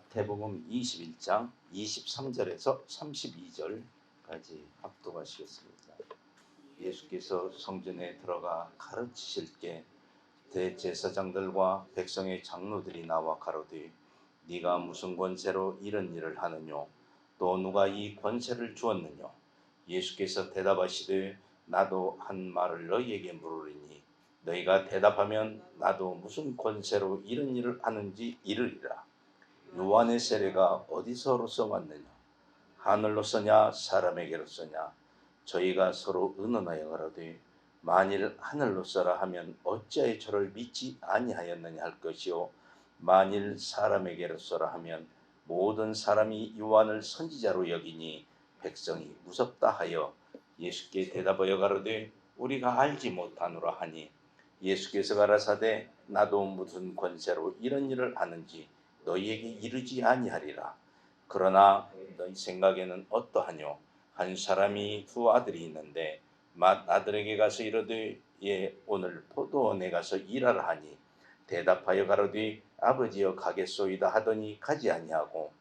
마태복음 21장 23절에서 32절까지 합독하시겠습니다. 예수께서 성전에 들어가 가르치실 때 대제사장들과 백성의 장로들이 나와 가로되 네가 무슨 권세로 이런 일을 하느뇨? 또 누가 이 권세를 주었느뇨? 예수께서 대답하시되 나도 한 말을 너희에게 물으리니 너희가 대답하면 나도 무슨 권세로 이런 일을 하는지 이르리라. 요한의 세례가 어디서로서 왔느냐? 하늘로서냐 사람에게로서냐? 저희가 서로 의논하여 가로되 만일 하늘로서라 하면 어찌하여 저를 믿지 아니하였느냐 할 것이요 만일 사람에게로서라 하면 모든 사람이 요한을 선지자로 여기니 백성이 무섭다 하여 예수께 대답하여 가로되 우리가 알지 못하노라 하니 예수께서 가라사대 나도 무슨 권세로 이런 일을 하는지 너희에게 이르지 아니하리라. 그러나 너희 생각에는 어떠하뇨? 한 사람이 두 아들이 있는데 맏아들에게 가서 이르되 예 오늘 포도원에 가서 일하라 하니 대답하여 가로되 아버지여 가겠소이다 하더니 가지 아니하고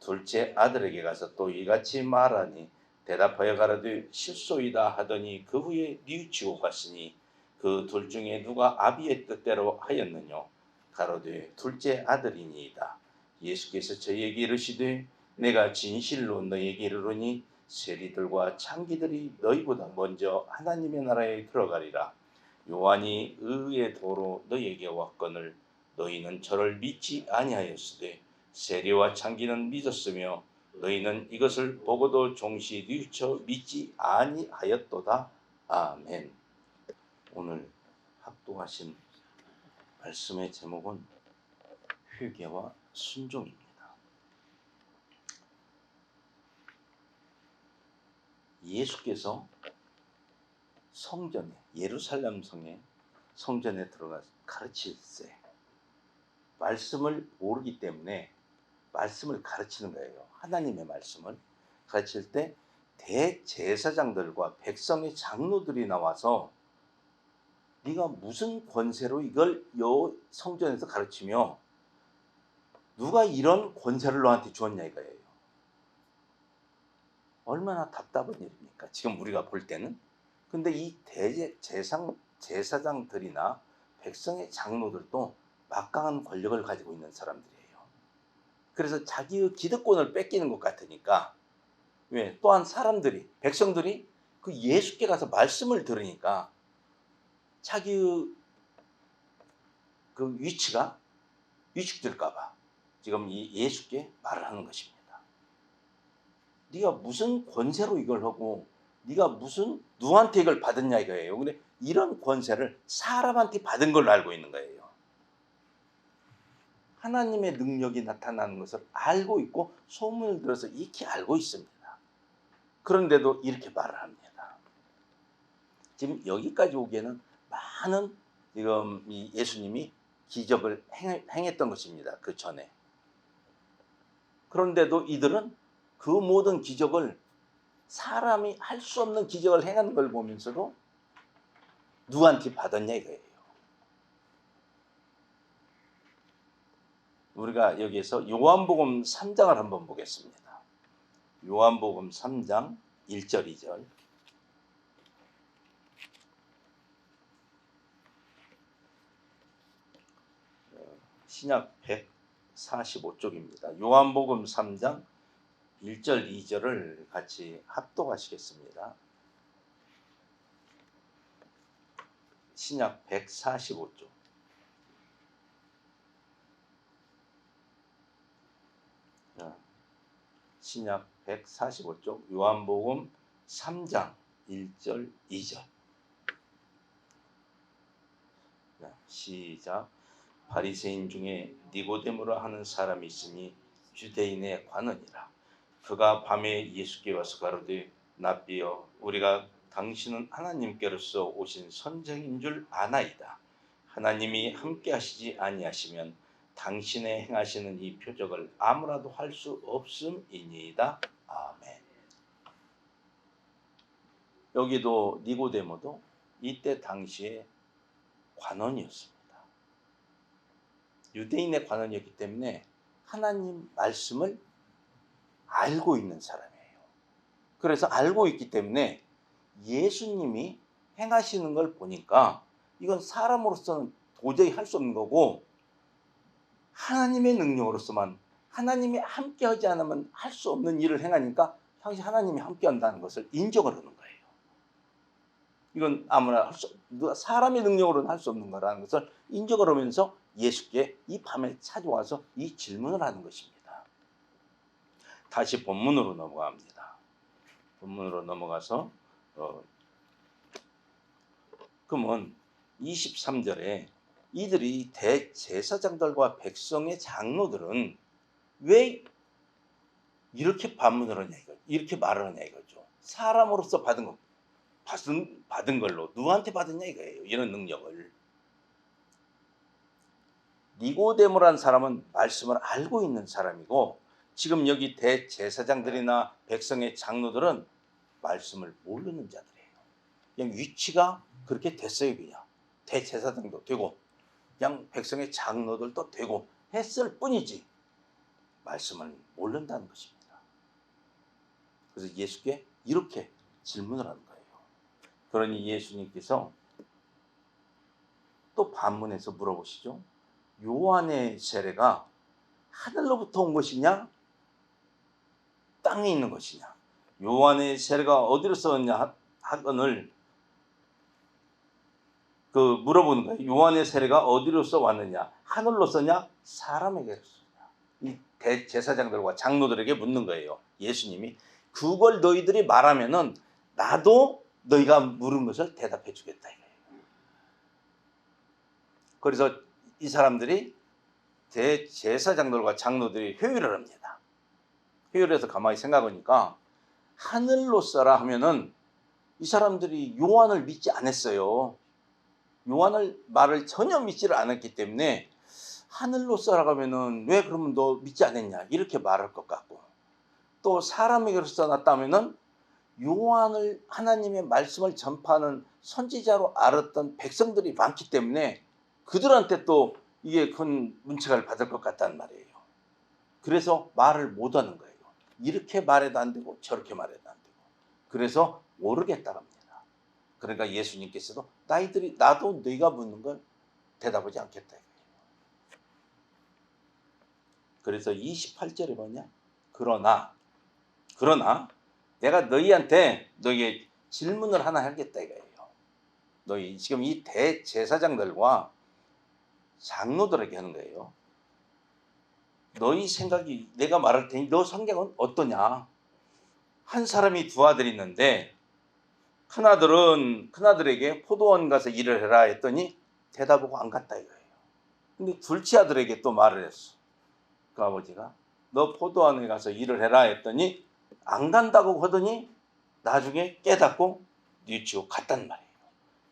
둘째 아들에게 가서 또 이같이 말하니 대답하여 가로되 실소이다 하더니 그 후에 뉘우치고 갔으니 그 둘 중에 누가 아비의 뜻대로 하였느뇨? 가로되 둘째 아들이니이다. 예수께서 저희에게 이르시되 내가 진실로 너희에게 이르노니 세리들과 창기들이 너희보다 먼저 하나님의 나라에 들어가리라. 요한이 의의 도로 너희에게 왔거늘 너희는 저를 믿지 아니하였으되 세리와 창기는 믿었으며 너희는 이것을 보고도 종시 뉘우쳐 믿지 아니하였도다. 아멘. 오늘 합독하신 말씀의 제목은 회개와 순종입니다. 예수께서 성전에 예루살렘 성전에 들어가 가르칠 때 말씀을 모르기 때문에 말씀을 가르치는 거예요. 하나님의 말씀을 가르칠 때 대제사장들과 백성의 장로들이 나와서 네가 무슨 권세로 이걸 성전에서 가르치며 누가 이런 권세를 너한테 주었냐 이거예요. 얼마나 답답한 일입니까? 지금 우리가 볼 때는. 근데 이 제사장들이나 백성의 장로들도 막강한 권력을 가지고 있는 사람들이에요. 그래서 자기의 기득권을 뺏기는 것 같으니까 왜? 또한 백성들이 그 예수께 가서 말씀을 들으니까 자기의 그 위치가 위축될까 봐 지금 이 예수께 말을 하는 것입니다. 네가 무슨 권세로 이걸 하고 네가 누구한테 이걸 받았냐 이거예요. 근데 이런 권세를 사람한테 받은 걸로 알고 있는 거예요. 하나님의 능력이 나타나는 것을 알고 있고 소문을 들어서 익히 알고 있습니다. 그런데도 이렇게 말을 합니다. 지금 여기까지 오기에는 많은 지금 이 예수님이 기적을 행했던 것입니다. 그 전에. 그런데도 이들은 그 모든 기적을 사람이 할 수 없는 기적을 행하는 걸 보면서도 누구한테 받았냐 이거예요. 우리가 여기에서 요한복음 3장을 한번 보겠습니다. 요한복음 3장 1절 2절 신약 145쪽입니다. 요한복음 3장 1절 2절을 같이 합독하시겠습니다. 신약 145쪽 신약 145쪽 요한복음 3장 1절 2절 시작. 바리새인 중에 니고데모라 하는 사람이 있으니 유대인의 관원이라. 그가 밤에 예수께 와서 가로되 랍비여 우리가 당신은 하나님께로서 오신 선생인 줄 아나이다. 하나님이 함께 하시지 아니하시면 당신의 행하시는 이 표적을 아무라도 할 수 없음이니이다. 아멘. 여기도 니고데모도 이때 당시에 관원이었습니다. 유대인의 관원이었기 때문에 하나님 말씀을 알고 있는 사람이에요. 그래서 알고 있기 때문에 예수님이 행하시는 걸 보니까 이건 사람으로서는 도저히 할 수 없는 거고 하나님의 능력으로서만 하나님이 함께하지 않으면 할 수 없는 일을 행하니까 당시 하나님이 함께한다는 것을 인정을 하는 거예요. 이건 아무나 사람의 능력으로는 할 수 없는 거라는 것을 인정을 하면서 예수께 이 밤에 찾아와서 이 질문을 하는 것입니다. 다시 본문으로 넘어갑니다. 본문으로 넘어가서 그러면 23절에 이들이 대제사장들과 백성의 장로들은 왜 이렇게 반문을 하냐 이거죠. 이렇게 말을 하냐 이거죠. 사람으로서 받은 걸로 누구한테 받았냐 이거예요. 이런 능력을. 니고데모라는 사람은 말씀을 알고 있는 사람이고 지금 여기 대제사장들이나 백성의 장로들은 말씀을 모르는 자들이에요. 그냥 위치가 그렇게 됐어요. 그냥 대제사장도 되고 그냥 백성의 장로들도 되고 했을 뿐이지 말씀을 모른다는 것입니다. 그래서 예수께 이렇게 질문을 하는 거예요. 그러니 예수님께서 또 반문해서 물어보시죠. 요한의 세례가 하늘로부터 온 것이냐 땅에 있는 것이냐. 요한의 세례가 어디로서 왔냐 하건을 물어보는 거예요. 요한의 세례가 어디로서 왔느냐, 하늘로서냐 사람에게로서냐. 이 대제사장들과 장로들에게 묻는 거예요. 예수님이 그걸 너희들이 말하면은 나도 너희가 물은 것을 대답해 주겠다 이거예요. 그래서 이 사람들이 대제사장들과 장로들이 회의를 합니다. 회의를 해서 가만히 생각하니까 하늘로서라 하면은 이 사람들이 요한을 믿지 않았어요. 요한을 말을 전혀 믿지를 않았기 때문에 하늘로서라고 하면은 왜 그러면 너 믿지 않았냐 이렇게 말할 것 같고 또 사람에게로서 났다면은 요한을 하나님의 말씀을 전파하는 선지자로 알았던 백성들이 많기 때문에 그들한테 또 이게 큰 문책을 받을 것 같다는 말이에요. 그래서 말을 못하는 거예요. 이렇게 말해도 안 되고 저렇게 말해도 안 되고 그래서 모르겠다고 합니다. 그러니까 예수님께서도 나도 너희가 묻는 걸 대답하지 않겠다. 그래서 28절에 뭐냐? 그러나 내가 너희한테 너희의 질문을 하나 하겠다 이거예요. 너희 지금 이 대제사장들과 장로들에게 하는 거예요. 너희 생각이 내가 말할 테니 너 성경은 어떠냐? 한 사람이 두 아들이 있는데 큰아들에게 포도원 가서 일을 해라 했더니 대답하고 안 갔다 이거예요. 근데 둘째 아들에게 또 말을 했어. 그 아버지가 너 포도원에 가서 일을 해라 했더니 안 간다고 하더니 나중에 깨닫고 뉘우치고 갔단 말이에요.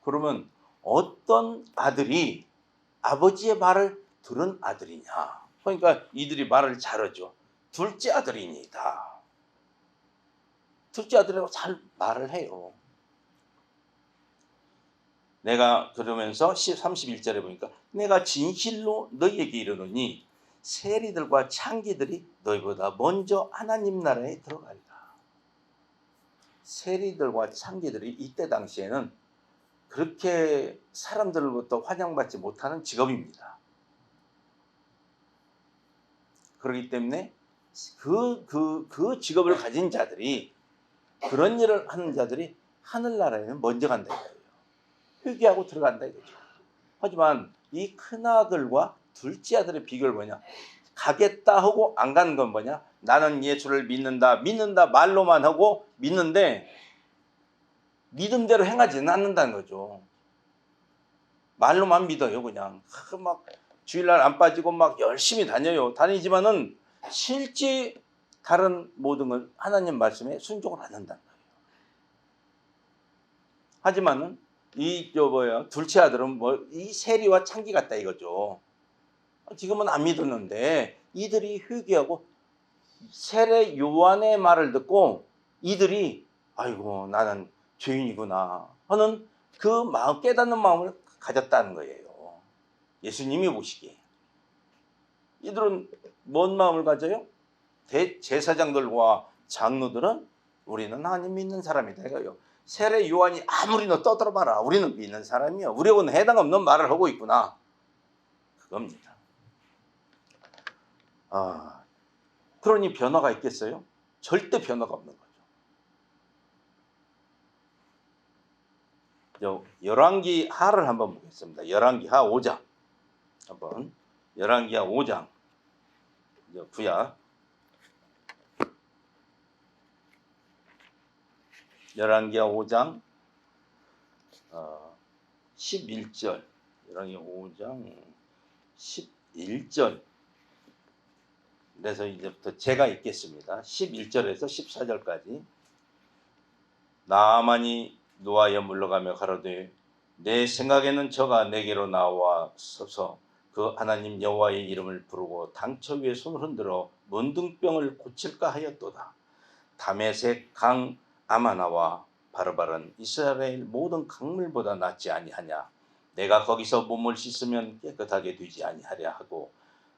그러면 어떤 아들이 아버지의 말을 들은 아들이냐? 그러니까 이들이 말을 잘하죠. 둘째 아들입니다. 둘째 아들하고 잘 말을 해요. 내가 그러면서 31절에 보니까 내가 진실로 너희에게 이르노니 세리들과 창기들이 너희보다 먼저 하나님 나라에 들어가리라. 세리들과 창기들이 이때 당시에는 그렇게 사람들로부터 환영받지 못하는 직업입니다. 그렇기 때문에 그 직업을 가진 자들이 그런 일을 하는 자들이 하늘나라에는 먼저 간다 이거예요. 회개하고 들어간다 이거죠. 하지만 이 큰아들과 둘째 아들의 비결이 뭐냐? 가겠다 하고 안 가는 건 뭐냐? 나는 예수를 믿는다 말로만 하고 믿는데 믿음대로 행하지는 않는다는 거죠. 말로만 믿어요. 그냥 막 주일날 안 빠지고 막 열심히 다니지만은 실제 다른 모든 걸 하나님 말씀에 순종을 안 한다는 거예요. 하지만은 둘째 아들은 이 세리와 창기 같다 이거죠. 지금은 안 믿었는데 이들이 회개하고 세례 요한의 말을 듣고 이들이 아이고 나는 죄인이구나 하는 그 마음 깨닫는 마음을 가졌다는 거예요. 예수님이 보시기에 이들은 뭔 마음을 가져요? 제사장들과 장로들은 우리는 하나님 믿는 사람이다 이거요. 세례 요한이 아무리 너 떠들어봐라, 우리는 믿는 사람이야, 우리하고는 해당 없는 말을 하고 있구나, 그겁니다. 그러니 변화가 있겠어요? 절대 변화가 없는 거죠. 열왕기 하를 한번 보겠습니다. 열왕기 하 5장 한번, 열왕기 하 5장 구약, 열왕기 하 5장 11절, 열왕기 5장 11절. 그래서 이제부터 제가 읽겠습니다. 11절에서 14절까지. 나아만이 노하여 물러가며 가로되 내 생각에는 저가 내게로 나와 서서 그 하나님 여호와의 이름을 부르고 당처 위에 손을 흔들어 문둥병을 고칠까 하였도다. 다메섹 강 아마나와 바르바른 이스라엘 모든 강물보다 낫지 아니하냐. 내가 거기서 몸을 씻으면 깨끗하게 되지 아니하랴 하고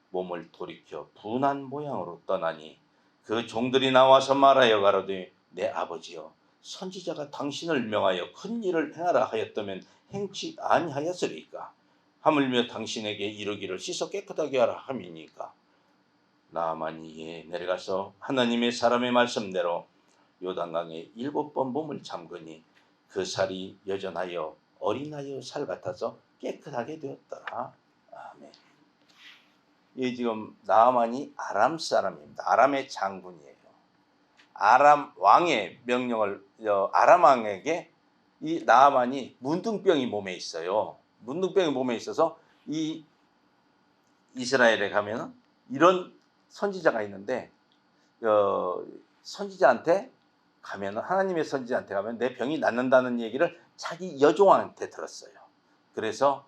몸을 돌이켜 분한 모양으로 떠나니 그 종들이 나와서 말하여 가로되 내 아버지여, 선지자가 당신을 명하여 큰 일을 행하라 하였다면 행치 아니하였으리까. 하물며 당신에게 이르기를 씻어 깨끗하게 하라 함이니까. 나아만이 이에 내려가서 하나님의 사람의 말씀대로 요단강에 7번 몸을 잠그니 그 살이 여전하여 어린아이의 살 같아서 깨끗하게 되었더라. 아멘. 이 지금 나아만이 아람 사람입니다. 아람의 장군이에요. 아람 왕의 명령을, 아람 왕에게 이 나아만이 문둥병이 몸에 있어요. 문둥병이 몸에 있어서 이 이스라엘에 가면은 이런 선지자가 있는데, 선지자한테 가면은, 하나님의 선지자한테 가면 내 병이 낫는다는 얘기를 자기 여종한테 들었어요. 그래서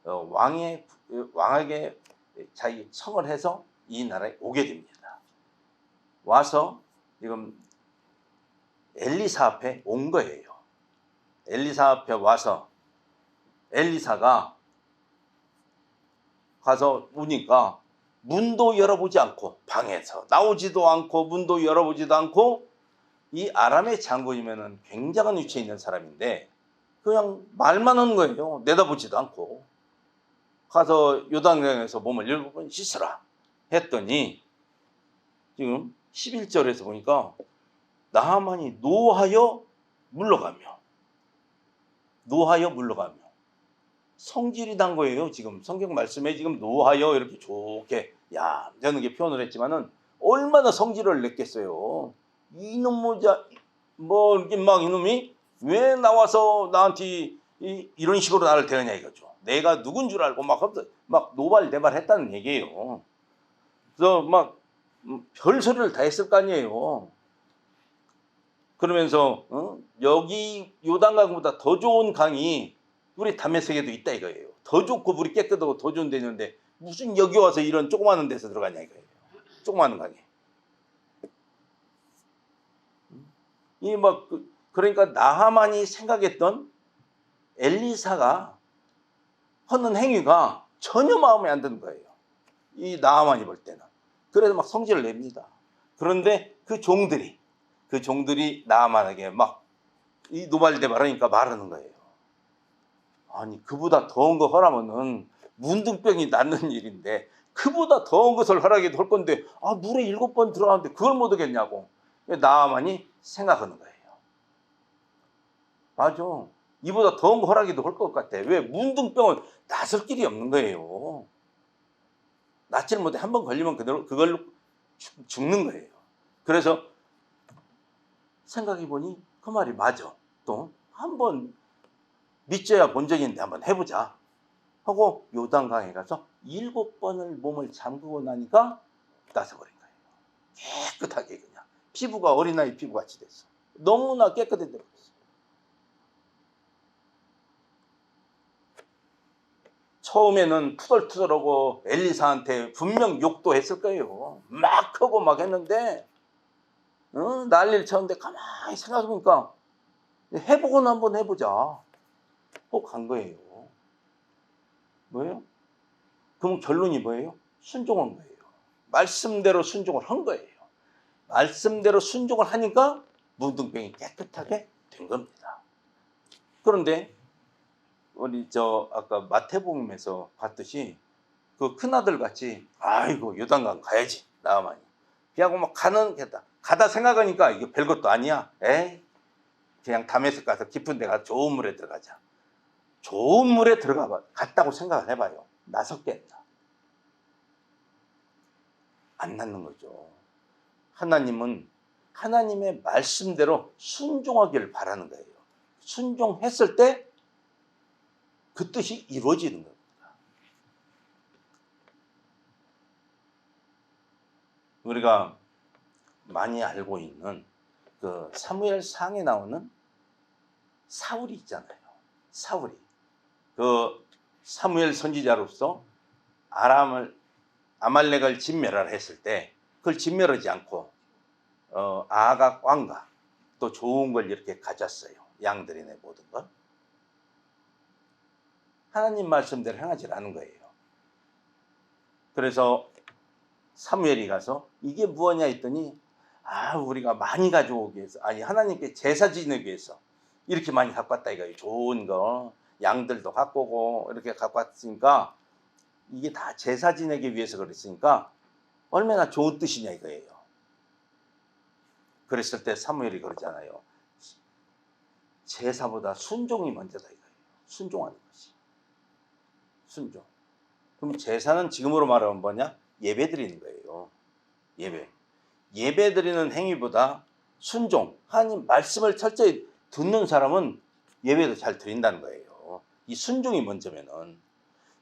왕에게 자기 청을 해서 이 나라에 오게 됩니다. 와서 지금 엘리사 앞에 온 거예요. 엘리사 앞에 와서 엘리사가 가서 오니까 문도 열어보지 않고, 방에서 나오지도 않고 문도 열어보지도 않고, 이 아람의 장군이면은 굉장한 위치에 있는 사람인데 그냥 말만 하는 거예요. 내다보지도 않고. 가서 요단강에서 몸을 7번 씻으라 했더니 지금 11절에서 보니까 나아만이 노하여 물러가며 성질이 난 거예요. 지금 성경 말씀에 지금 노하여 이렇게 좋게 얌전하게 표현을 했지만은 얼마나 성질을 냈겠어요. 이놈 모자 뭐 이렇게 막 이놈이 왜 나와서 나한테 이런 식으로 나를 대하냐 이거죠. 내가 누군 줄 알고 막 노발대발했다는 얘기예요. 그래서 막 별소리를 다 했을 거 아니에요. 그러면서 여기 요단강보다 더 좋은 강이 우리 다메섹에도 있다 이거예요. 더 좋고 물이 깨끗하고 더 좋은 데 있는데 무슨 여기 와서 이런 조그마한 데서 들어가냐 이거예요. 조그마한 강에. 그러니까 나하만이 생각했던 엘리사가 하는 행위가 전혀 마음에 안 드는 거예요. 이 나하만이 볼 때는. 그래서 막 성질을 냅니다. 그런데 그 종들이 나하만에게 막 이 노발대발하니까 말하는 거예요. 아니, 그보다 더운 거 하라면은 문둥병이 낫는 일인데 그보다 더운 것을 하라기도 할 건데 물에 7번 들어가는데 그걸 못 하겠냐고 나아만이 생각하는 거예요. 맞아. 이보다 더운 거 하라기도 할 것 같아. 왜? 문둥병은 낫을 길이 없는 거예요. 낫지를 못해. 한번 걸리면 그걸로 죽는 거예요. 그래서 생각해보니 그 말이 맞아. 또 한번 믿져야 본 적이 있는데 한번 해보자 하고 요단강에 가서 7번을 몸을 잠그고 나니까 나서버린 거예요. 깨끗하게 그냥 피부가 어린아이 피부같이 됐어. 너무나 깨끗해 버렸어. 처음에는 투덜투덜하고 엘리사한테 분명 욕도 했을 거예요. 막 하고 막 했는데 난리를 쳤는데 가만히 생각해보니까 해보고는 한번 해보자. 간 거예요. 뭐예요? 그럼 결론이 뭐예요? 순종한 거예요. 말씀대로 순종을 한 거예요. 말씀대로 순종을 하니까 문둥병이 깨끗하게 된 겁니다. 그런데 우리 아까 마태복음에서 봤듯이 그 큰아들 같이 아이고 요단강 가야지 나아만이 그냥 막 가다 생각하니까 이게 별것도 아니야. 에이 그냥 담에색 가서 깊은 데 가서 좋은 물에 들어가자. 좋은 물에 갔다고 생각을 해봐요. 나섰겠나? 안 낫는 거죠. 하나님은 하나님의 말씀대로 순종하기를 바라는 거예요. 순종했을 때 그 뜻이 이루어지는 겁니다. 우리가 많이 알고 있는 그 사무엘상에 나오는 사울이 있잖아요. 사울이 그 사무엘 선지자로서 아말렉을 진멸하라 했을 때 그걸 진멸하지 않고 아각 왕과 또 좋은 걸 이렇게 가졌어요. 양들이네 모든 걸. 하나님 말씀대로 행하지 않은 거예요. 그래서 사무엘이 가서 이게 무엇냐 했더니 우리가 많이 가져오기 위해서 하나님께 제사 지내기 위해서 이렇게 많이 갖고 왔다 이거예요. 좋은 거 양들도 갖고 오고 이렇게 갖고 왔으니까 이게 다 제사 지내기 위해서 그랬으니까 얼마나 좋은 뜻이냐 이거예요. 그랬을 때 사무엘이 그러잖아요. 제사보다 순종이 먼저다 이거예요. 순종하는 것이. 순종. 그럼 제사는 지금으로 말하면 뭐냐? 예배 드리는 거예요. 예배 드리는 행위보다 순종, 하나님 말씀을 철저히 듣는 사람은 예배도 잘 드린다는 거예요. 이 순종이 먼저면은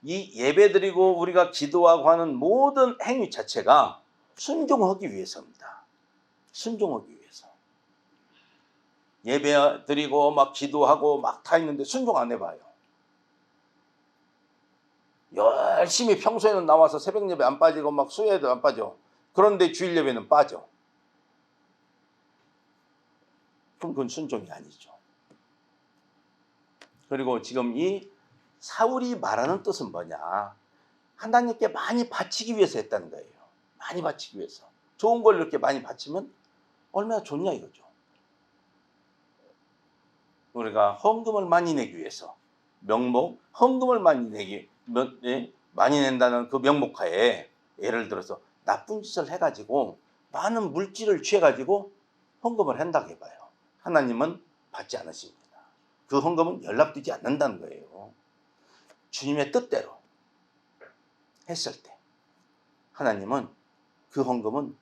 이 예배 드리고 우리가 기도하고 하는 모든 행위 자체가 순종하기 위해서입니다. 순종하기 위해서. 예배 드리고 막 기도하고 막 다 있는데 순종 안 해봐요. 열심히 평소에는 나와서 새벽 예배 안 빠지고 막 수요예도 안 빠져. 그런데 주일 예배는 빠져. 그럼 그건 순종이 아니죠. 그리고 지금 이 사울이 말하는 뜻은 뭐냐? 하나님께 많이 바치기 위해서 했다는 거예요. 많이 바치기 위해서. 좋은 걸 이렇게 많이 바치면 얼마나 좋냐 이거죠. 우리가 헌금을 많이 내기 위해서 헌금을 많이 낸다는 그 명목하에 예를 들어서 나쁜 짓을 해가지고 많은 물질을 취해가지고 헌금을 한다고 해봐요. 하나님은 받지 않으십니다. 그 헌금은 연락되지 않는다는 거예요. 주님의 뜻대로 했을 때 하나님은 그 헌금은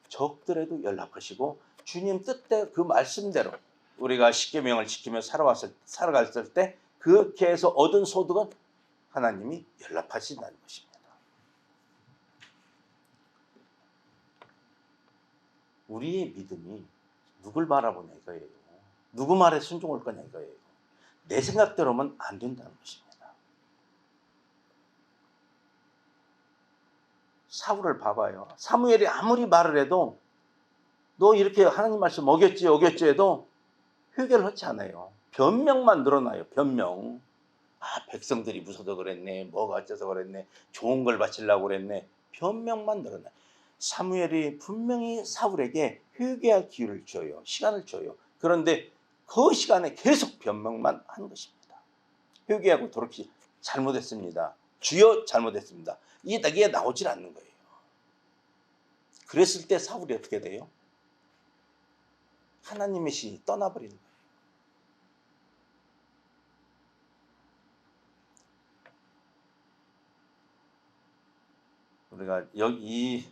적더라도 연락하시고 주님 뜻대로 그 말씀대로 우리가 십계명을 지키며 살아갔을 때 그렇게 해서 얻은 소득은 하나님이 연락하신다는 것입니다. 우리의 믿음이 누굴 바라보냐 이거예요. 누구 말에 순종할 거냐 이거예요. 내 생각대로면 안 된다는 것입니다. 사울을 봐봐요. 사무엘이 아무리 말을 해도 너 이렇게 하나님 말씀 어겼지 해도 회개를 하지 않아요. 변명만 늘어나요. 변명. 백성들이 무서워서 그랬네. 뭐가 어째서 그랬네. 좋은 걸 바치려고 그랬네. 변명만 늘어나요. 사무엘이 분명히 사울에게 회개할 기회를 줘요. 시간을 줘요. 그런데 그 시간에 계속 변명만 한 것입니다. 회개하고 돌이키 잘못했습니다. 주여 잘못했습니다. 이게 나오질 않는 거예요. 그랬을 때 사울이 어떻게 돼요? 하나님의 신이 떠나버리는 거예요. 우리가 여기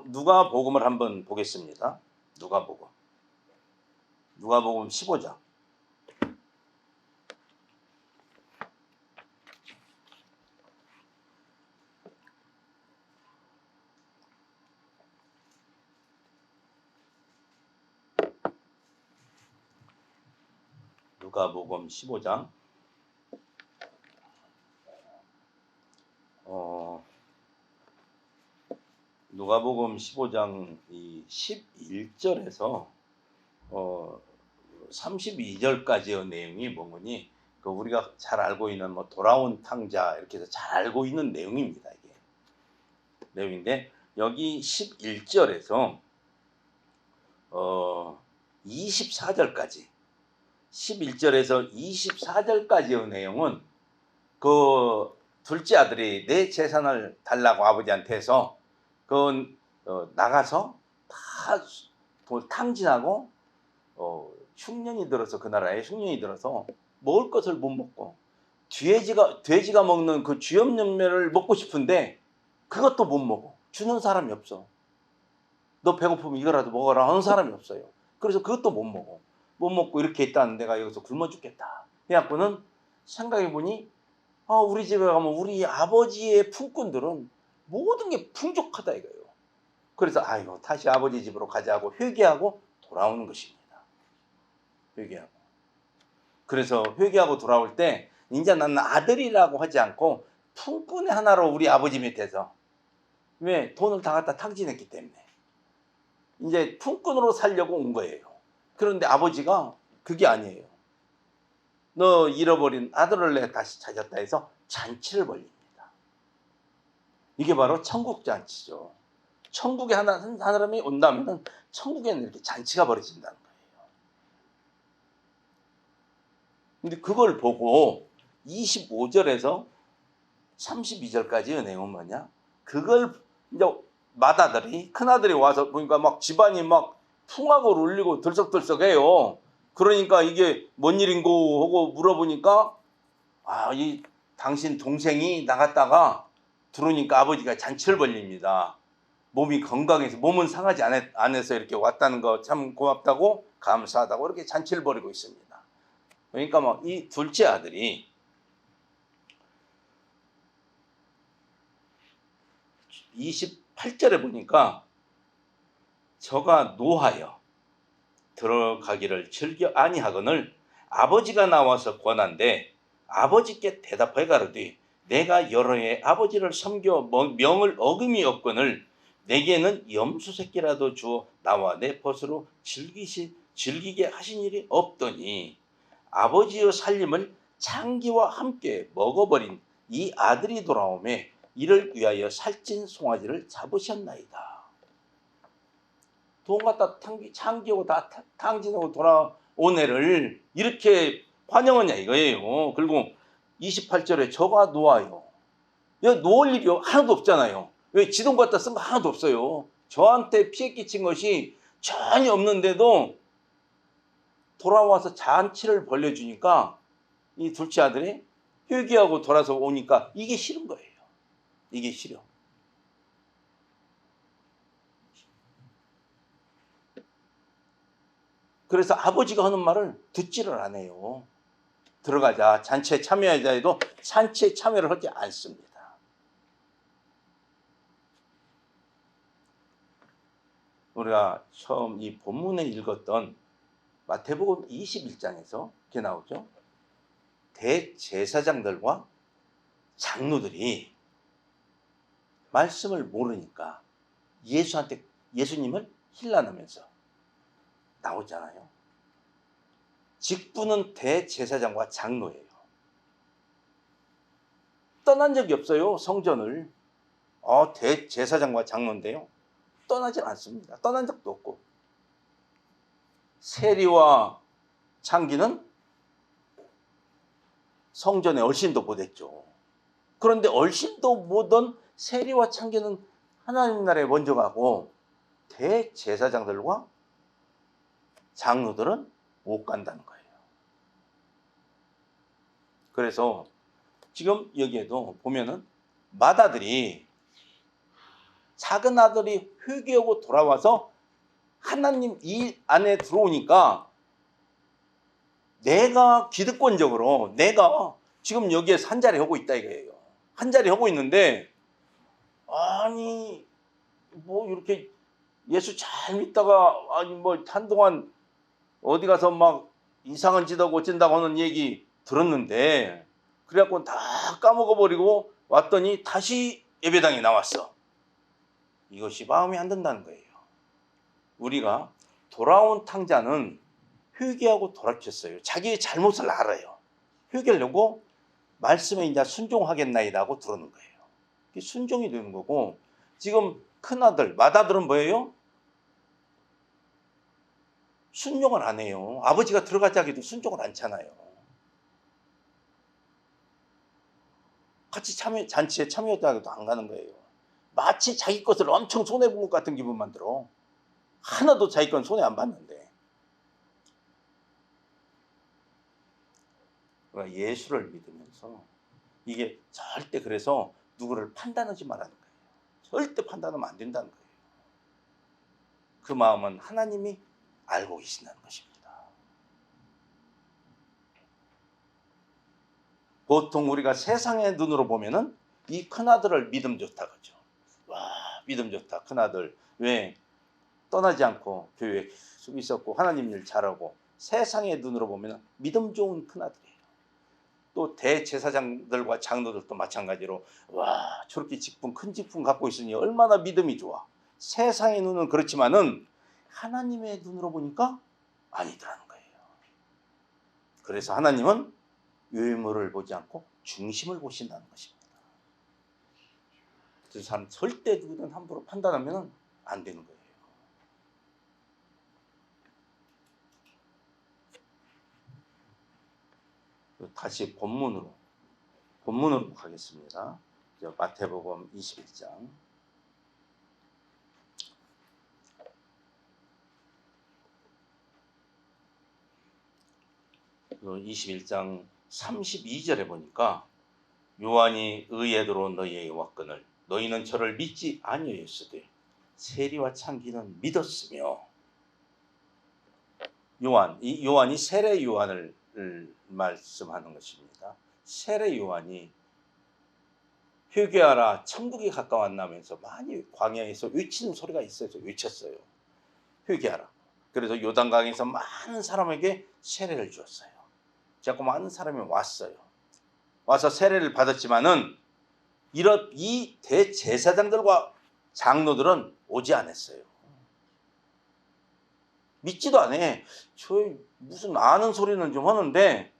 누가복음을 한번 보겠습니다. 누가복음 15장. 누가복음 15장. 누가복음 15장 11절에서 32절까지의 내용이 뭐니 그 우리가 잘 알고 있는 뭐 돌아온 탕자 이렇게 해서 잘 알고 있는 내용입니다. 이게 내용인데 여기 11절에서 24절까지 11절에서 24절까지의 내용은 그 둘째 아들이 내 재산을 달라고 아버지한테 해서 그 나가서 다 탕진하고 흉년이 들어서 그 나라에 흉년이 들어서 먹을 것을 못 먹고 돼지가 먹는 그 쥐염염매를 먹고 싶은데 그것도 못 먹어. 주는 사람이 없어. 너 배고프면 이거라도 먹어라 하는 사람이 없어요. 그래서 그것도 못 먹어. 못 먹고 이렇게 있다는 내가 여기서 굶어 죽겠다. 해갖고는 생각해보니 우리 집에 가면 우리 아버지의 품꾼들은 모든 게 풍족하다 이거예요. 그래서 아이고 다시 아버지 집으로 가자고 회개하고 돌아오는 것입니다. 회개하고. 그래서 회개하고 돌아올 때 이제 나는 아들이라고 하지 않고 품꾼의 하나로 우리 아버지 밑에서 왜? 돈을 다 갖다 탕진했기 때문에 이제 품꾼으로 살려고 온 거예요. 그런데 아버지가 그게 아니에요. 너 잃어버린 아들을 내가 다시 찾았다 해서 잔치를 벌립니다. 이게 바로 천국 잔치죠. 천국에 한 사람이 온다면 천국에는 이렇게 잔치가 벌어진다는 거예요. 근데 그걸 보고 25절에서 32절까지의 내용은 뭐냐? 그걸 이제 맏아들이 큰아들이 와서 보니까 막 집안이 막 풍악을 울리고 들썩들썩해요. 그러니까 이게 뭔 일인고 하고 물어보니까 이 당신 동생이 나갔다가 들어오니까 아버지가 잔치를 벌립니다. 몸이 건강해서 몸은 상하지 않아서 이렇게 왔다는 거 참 고맙다고 감사하다고 이렇게 잔치를 벌이고 있습니다. 그러니까 막 이 둘째 아들이 28절에 보니까 저가 노하여 들어가기를 즐겨 아니하거늘 아버지가 나와서 권한데 아버지께 대답하여 가로되 내가 여러 해 아버지를 섬겨 명을 어김이 없거늘 내게는 염소 새끼라도 주어 나와 내 벗으로 즐기게 하신 일이 없더니 아버지의 살림을 창기와 함께 먹어버린 이 아들이 돌아오매 이를 위하여 살찐 송아지를 잡으셨나이다. 돈 갖다 창기하고 다 탕진하고 돌아온 애를 이렇게 환영하냐 이거예요. 그리고 28절에 저가 놓아요. 놓을 일이 하나도 없잖아요. 왜 지돈 갖다 쓴 거 하나도 없어요. 저한테 피해 끼친 것이 전혀 없는데도 돌아와서 잔치를 벌려주니까 이 둘째 아들이 회개하고 돌아서 오니까 이게 싫은 거예요. 이게 싫어. 그래서 아버지가 하는 말을 듣지를 않아요. 들어가자, 잔치에 참여하자 해도 잔치에 참여를 하지 않습니다. 우리가 처음 이 본문에 읽었던 마태복음 21장에서 이렇게 나오죠. 대제사장들과 장로들이 말씀을 모르니까 예수님을 힐난하면서 나오잖아요. 직분은 대제사장과 장로예요. 떠난 적이 없어요. 성전을. 대제사장과 장로인데요. 떠나지 않습니다. 떠난 적도 없고. 세리와 창기는 성전에 얼씬도 못했죠. 그런데 얼씬도 못한 세리와 창기는 하나님 나라에 먼저 가고 대제사장들과 장로들은 못 간다는 거예요. 그래서 지금 여기에도 보면은 맏아들이 작은 아들이 회개하고 돌아와서 하나님 이 안에 들어오니까 내가 기득권적으로 내가 지금 여기에서 한 자리 하고 있다 이거예요. 한 자리 하고 있는데 아니 뭐 이렇게 예수 잘 믿다가 아니 뭐 한동안 어디 가서 막 이상한 짓 하고 어쩐다고 하는 얘기 들었는데 그래갖고 다 까먹어버리고 왔더니 다시 예배당에 나왔어. 이것이 마음에 안 든다는 거예요. 우리가 돌아온 탕자는 회개하고 돌아쳤어요. 자기의 잘못을 알아요. 회개하려고 말씀에 이제 순종하겠나이다 하고 들어오는 거예요. 이게 순종이 되는 거고, 지금 큰아들, 맏아들은 뭐예요? 순종을 안 해요. 아버지가 들어가자기도 순종을 안 차나요. 같이 잔치에 참여하자기도 안 가는 거예요. 마치 자기 것을 엄청 손해본 것 같은 기분만 들어. 하나도 자기 건 손해 안 봤는데. 그러니까 예수를 믿으면서 이게 절대, 그래서 누구를 판단하지 말라는 거예요. 절대 판단하면 안 된다는 거예요. 그 마음은 하나님이 알고 계신다는 것입니다. 보통 우리가 세상의 눈으로 보면은 이 큰아들을 믿음 좋다 그러죠. 와, 믿음 좋다, 큰아들. 왜? 떠나지 않고 교회에 계속 있었고 하나님 일 잘하고. 세상의 눈으로 보면 믿음 좋은 큰아들이에요. 또 대제사장들과 장로들도 마찬가지로, 와, 저렇게 직분, 큰 직분 갖고 있으니 얼마나 믿음이 좋아. 세상의 눈은 그렇지만은 하나님의 눈으로 보니까 아니더라는 거예요. 그래서 하나님은 외모를 보지 않고 중심을 보신다는 것입니다. 그래서 사람 절대 누구든 함부로 판단하면 안 되는 거예요. 다시 본문으로 가겠습니다. 마태복음 21장. 21장 32절에 보니까, 요한이 의에 들어온 너희에게 왔거늘 너희는 저를 믿지 아니하였으되 세리와 창기는 믿었으며. 요한이 세례 요한을 말씀하는 것입니다. 세례 요한이 회개하라 천국이 가까웠나면서 많이 광야에서 외치는 소리가 있어서 외쳤어요. 회개하라. 그래서 요단강에서 많은 사람에게 세례를 주었어요. 자꾸 많은 사람이 왔어요. 와서 세례를 받았지만은 이 대제사장들과 장로들은 오지 않았어요. 믿지도 않아. 저 무슨 아는 소리는 좀 하는데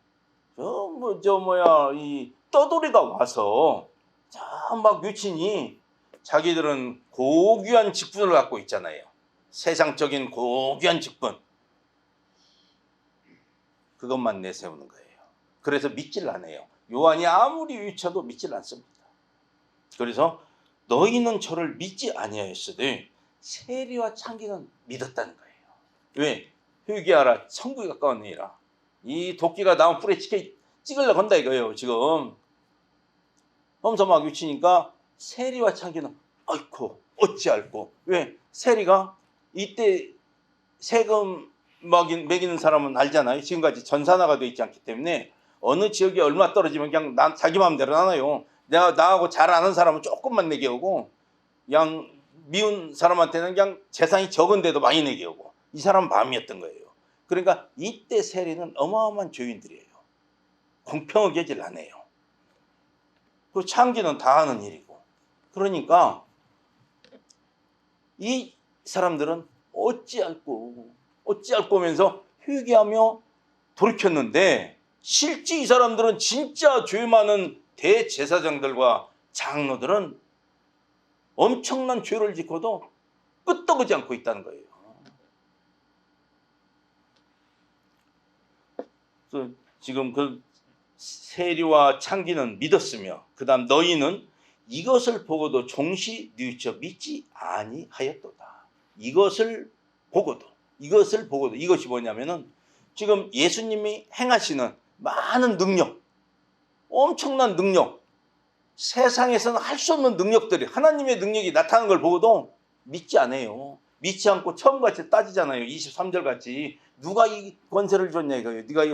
이 떠돌이가 와서 막 외치니, 자기들은 고귀한 직분을 갖고 있잖아요. 세상적인 고귀한 직분, 그것만 내세우는 거예요. 그래서 믿질 않아요. 요한이 아무리 외쳐도 믿질 않습니다. 그래서 너희는 저를 믿지 아니하였으되 세리와 창기는 믿었다는 거예요. 왜? 회개하라 천국이 가까웠느니라. 이 도끼가 나무 뿔에 찍으려고 한다 이거예요. 지금 하면서 막 외치니까 세리와 창기는 아이고 어찌할꼬. 왜? 세리가 이때 세금 매기는 사람은 알잖아요. 지금까지 전산화가 되어 있지 않기 때문에 어느 지역이 얼마 떨어지면 그냥 자기 마음대로 나눠요. 나하고 잘 아는 사람은 조금만 내게 오고, 그냥 미운 사람한테는 그냥 재산이 적은데도 많이 내게 오고. 이 사람은 마음이었던 거예요. 그러니까 이때 세리는 어마어마한 죄인들이에요. 공평하게 하질 않아요. 그 창기는 다 하는 일이고. 그러니까 이 사람들은 어찌할꼬 하면서 회개하며 돌이켰는데, 실제 이 사람들은 진짜 죄 많은 대제사장들과 장로들은 엄청난 죄를 짓고도 끄떡이지 않고 있다는 거예요. 그래서 지금 그 세리와 창기는 믿었으며, 그 다음 너희는 이것을 보고도 종시 뉘우쳐 믿지 아니하였도다. 이것을 보고도. 이것이 뭐냐면은, 지금 예수님이 행하시는 많은 능력, 엄청난 능력, 세상에서는 할 수 없는 능력들이, 하나님의 능력이 나타나는 걸 보고도 믿지 않아요. 믿지 않고 처음같이 따지잖아요. 23절 같이. 누가 이 권세를 줬냐 이거예요. 네가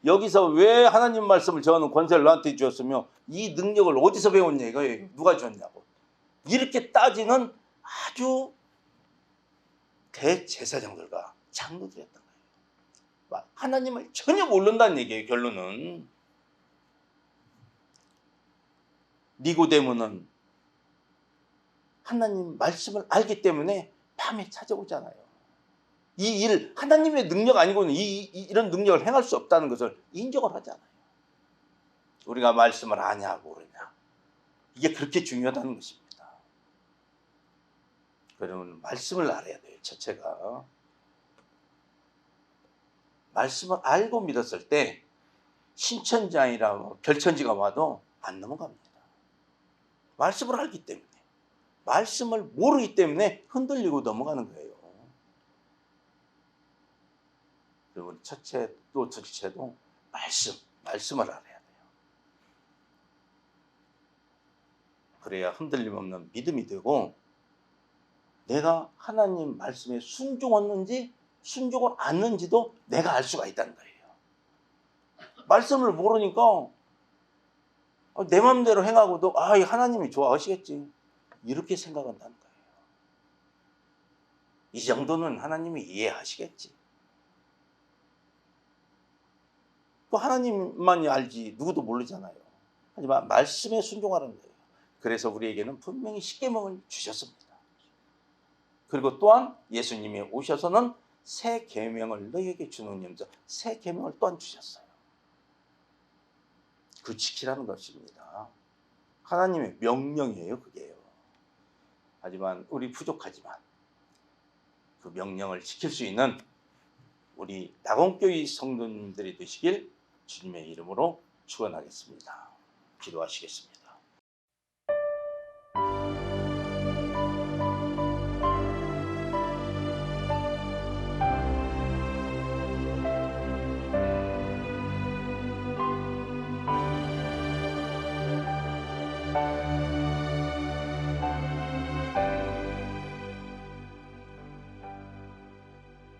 여기서 왜 하나님 말씀을 전하는 권세를 너한테 주었으며 이 능력을 어디서 배웠냐 이거예요. 누가 줬냐고. 이렇게 따지는 아주 대제사장들과 장로들이었던 거예요. 하나님을 전혀 모른다는 얘기예요. 결론은. 니고데모는 하나님 말씀을 알기 때문에 밤에 찾아오잖아요. 이 일, 하나님의 능력 아니고는 이런 능력을 행할 수 없다는 것을 인정을 하잖아요. 우리가 말씀을 아냐 모르냐, 이게 그렇게 중요하다는 것입니다. 그러면 말씀을 알아야 돼요. 첫째가 말씀을 알고 믿었을 때 신천지아니라 뭐 별천지가 와도 안 넘어갑니다. 말씀을 알기 때문에. 말씀을 모르기 때문에 흔들리고 넘어가는 거예요. 그리고 첫째 또 둘째도 말씀을 알아야 돼요. 그래야 흔들림 없는 믿음이 되고, 내가 하나님 말씀에 순종했는지 순종을 않는지도 내가 알 수가 있다는 거예요. 말씀을 모르니까 내 마음대로 행하고도 하나님이 좋아하시겠지, 이렇게 생각한다는 거예요. 이 정도는 하나님이 이해하시겠지. 또 하나님만이 알지 누구도 모르잖아요. 하지만 말씀에 순종하라는 거예요. 그래서 우리에게는 분명히 십계명을 주셨습니다. 그리고 또한 예수님이 오셔서는 새 계명을 너희에게 주노니면서 새 계명을 또한 주셨어요. 그 지키라는 것입니다. 하나님의 명령이에요, 그게요. 하지만 우리 부족하지만 그 명령을 지킬 수 있는 우리 낙원교회 성도님들이 되시길 주님의 이름으로 축원하겠습니다. 기도하시겠습니다.